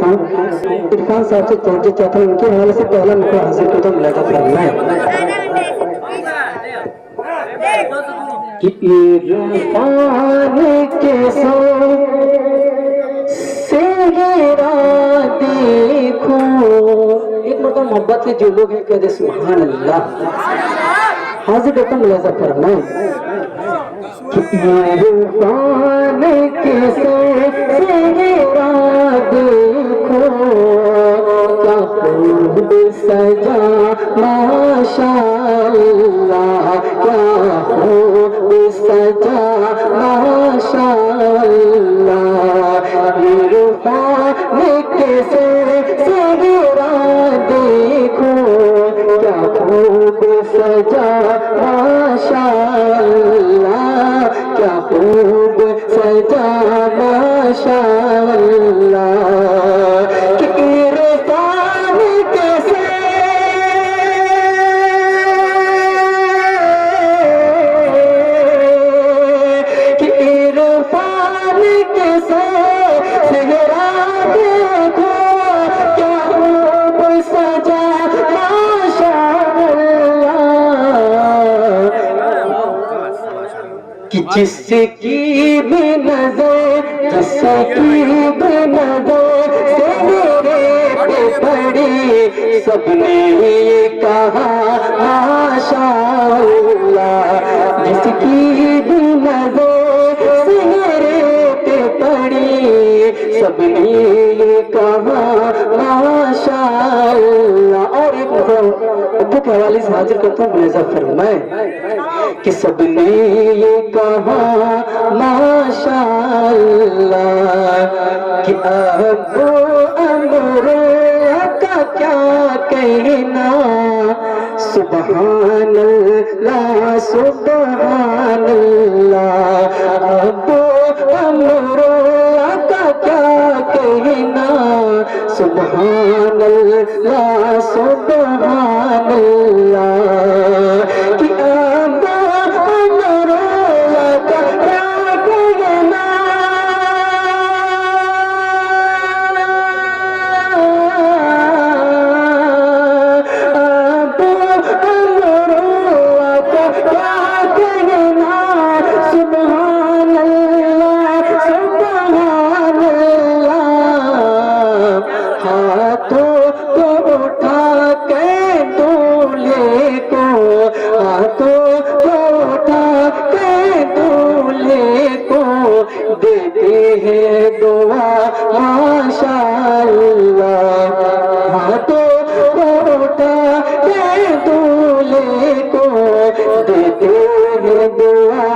था इरफान साहब से तोड़ चाहता हूँ उनके हवाले से पहला मुझको हासिल करता हूँ मुलाजा फरमाए कि इरफान के सेहरा देखो एक मतलब मोहब्बत के जो लोग हैं कहते सुभान अल्लाह हाजिर करता हूँ मुलाजा फरमाए इरफान के सेहरा देखो क्या खूब सजा माशाअल्लाह क्या खूब सजा माशाअल्लाह इरफान के सेहरा देखो क्या खूब सजा माशाअल्लाह क्या खूब सजा माशाअल्लाह कि इरफान कैसे कि इरफान कैसे सेहरा देखो क्या खूब सजा कि जिसकी भी नजर जिसकी भी नजर से मेरे पे पड़ी सबने ये कहा माशाअल्लाह जिसकी भी नजर से मेरे पे पड़ी सबने ये कहा माशाअल्लाह और एक अब्बू के हवाले से हाजिर करता हूँ मुलाजा फरमाए कि सबने ये कहा माशाअल्लाह कि अब्बू अमरो का क्या कहना सुभान अल्लाह सुभान अल्लाह अब्बू अमरो का क्या कहना सुभान अल्लाह सुभान अल्लाह कि देते हैं दुआ माशाअल्लाह हाथों को उठा के दूल्हे को देते हैं दुआ